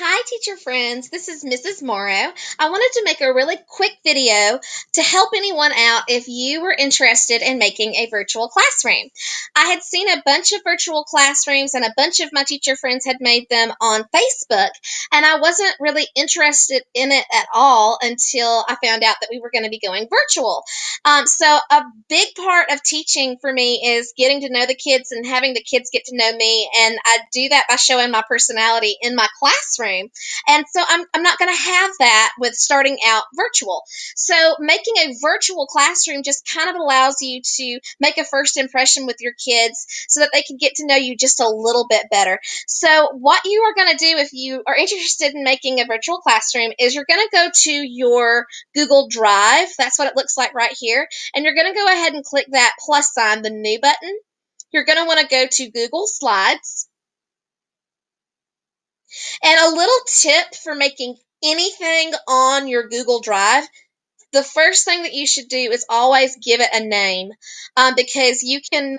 Hi, teacher friends. This is Mrs. Morrow. I wanted to make a really quick video to help anyone out if you were interested in making a virtual classroom. I had seen a bunch of virtual classrooms and a bunch of my teacher friends had made them on Facebook, and I wasn't really interested in it at all until I found out that we were going to be going virtual. So, a big part of teaching for me is getting to know the kids and having the kids get to know me, and I do that by showing my personality in my classroom. And so I'm not going to have that with starting out virtual. So making a virtual classroom just kind of allows you to make a first impression with your kids so that they can get to know you just a little bit better. So what you are going to do if you are interested in making a virtual classroom is you're going to go to your Google Drive. That's what it looks like right here. And you're going to go ahead and click that plus sign, the new button. You're going to want to go to Google Slides. And a little tip for making anything on your Google Drive, the first thing that you should do is always give it a name, because you can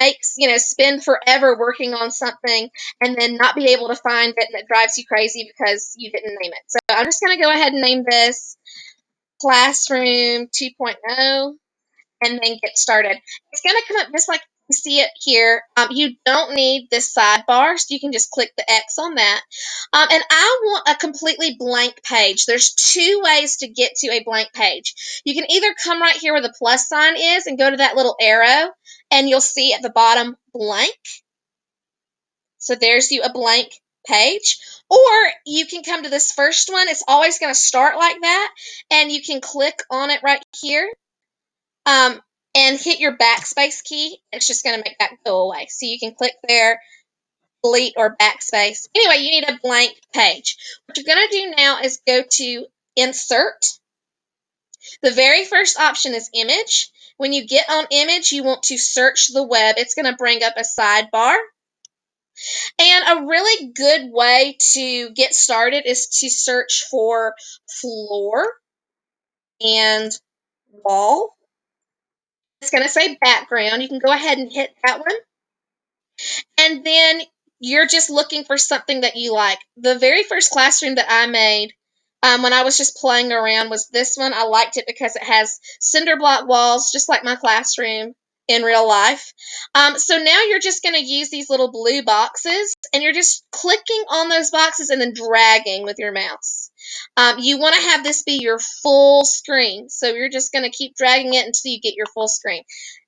spend forever working on something and then not be able to find it, and it drives you crazy because you didn't name it. So I'm just going to go ahead and name this Classroom 2.0 and then get started. It's going to come up just like you see it here. You don't need this sidebar, so you can just click the X on that. And I want a completely blank page. There's two ways to get to a blank page. You can either come right here where the plus sign is and go to that little arrow, and you'll see at the bottom blank. So there's you a blank page. Or you can come to this first one. It's always going to start like that, and you can click on it right here. And hit your backspace key. It's just going to make that go away. So you can click there, delete, or backspace. Anyway, you need a blank page. What you're going to do now is go to Insert. The very first option is Image. When you get on Image, you want to search the web. It's going to bring up a sidebar. And a really good way to get started is to search for floor and wall. It's going to say background. You can go ahead and hit that one. And then you're just looking for something that you like. The very first classroom that I made when I was just playing around was this one. I liked it because it has cinder block walls, just like my classroom in real life. So now you're just going to use these little blue boxes, and you're just clicking on those boxes and then dragging with your mouse. You want to have this be your full screen, so you're just going to keep dragging it until you get your full screen.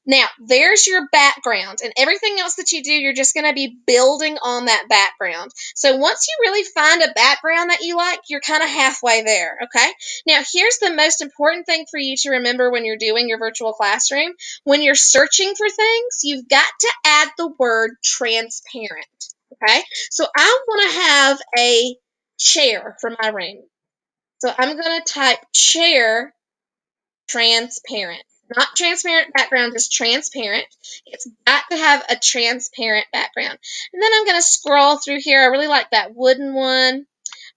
Now, there's your background, and everything else that you do, you're just going to be building on that background. So once you really find a background that you like, you're kind of halfway there, okay? Now, here's the most important thing for you to remember when you're doing your virtual classroom. When you're searching for things, you've got to add the word transparent, okay? So I want to have a chair for my room. So I'm going to type chair transparent. Not transparent background, just transparent. It's got to have a transparent background. And then I'm going to scroll through here. I really like that wooden one.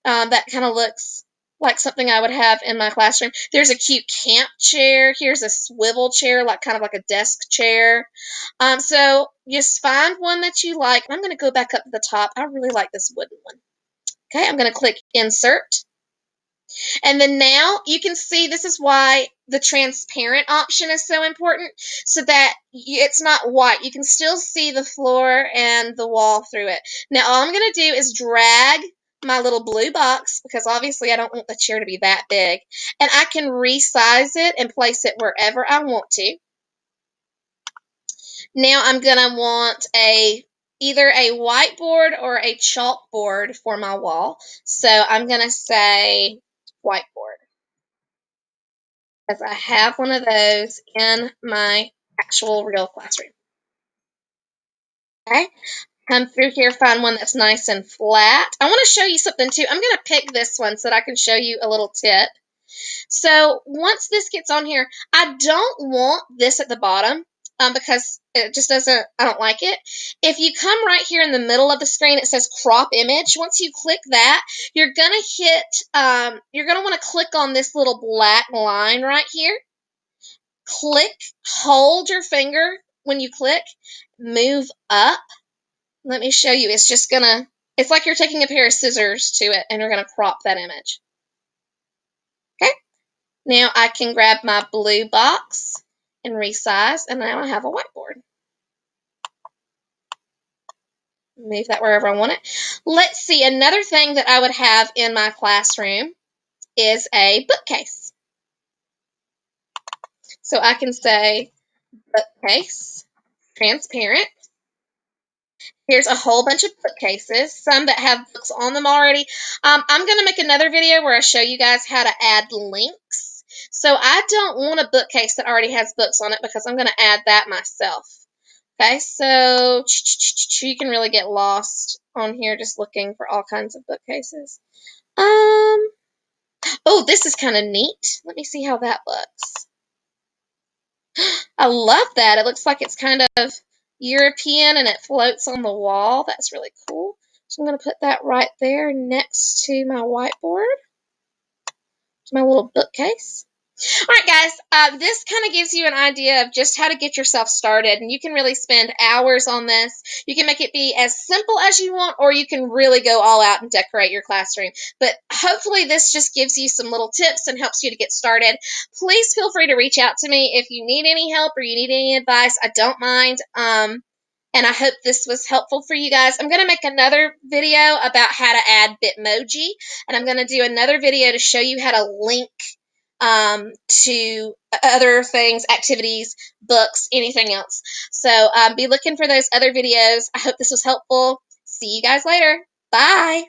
That kind of looks like something I would have in my classroom. There's a cute camp chair. Here's a swivel chair, kind of like a desk chair. So just find one that you like. I'm going to go back up to the top. I really like this wooden one. Okay, I'm going to click Insert. And then now you can see this is why the transparent option is so important, so that it's not white. You can still see the floor and the wall through it. Now all I'm going to do is drag my little blue box, because obviously I don't want the chair to be that big, and I can resize it and place it wherever I want to. Now I'm going to want either a whiteboard or a chalkboard for my wall. So I'm going to say whiteboard, as I have one of those in my actual real classroom. Okay, come through here, find one that's nice and flat. I want to show you something too. I'm going to pick this one so that I can show you a little tip. So once this gets on here, I don't want this at the bottom, because it just doesn't, I don't like it. If you come right here in the middle of the screen, it says crop image. Once you click that, you're going to you're going to want to click on this little black line right here. Click, hold your finger when you click, move up. Let me show you. It's just going to It's like you're taking a pair of scissors to it and you're going to crop that image. Okay. Now I can grab my blue box and resize, and now I have a whiteboard. Move that wherever I want it. Let's see, another thing that I would have in my classroom is a bookcase. So I can say bookcase, transparent. Here's a whole bunch of bookcases, some that have books on them already. I'm going to make another video where I show you guys how to add links. So I don't want a bookcase that already has books on it because I'm going to add that myself. Okay, so you can really get lost on here just looking for all kinds of bookcases. Oh, this is kind of neat. Let me see how that looks. I love that. It looks like it's kind of European and it floats on the wall. That's really cool. So I'm going to put that right there next to my whiteboard, to my little bookcase. All right, guys, this kind of gives you an idea of just how to get yourself started, and you can really spend hours on this. You can make it be as simple as you want, or you can really go all out and decorate your classroom. But hopefully this just gives you some little tips and helps you to get started. Please feel free to reach out to me if you need any help or you need any advice. I don't mind. And I hope this was helpful for you guys. I'm going to make another video about how to add Bitmoji, and I'm going to do another video to show you how to link to other things, activities, books, anything else. So be looking for those other videos. I hope this was helpful. See you guys later. Bye.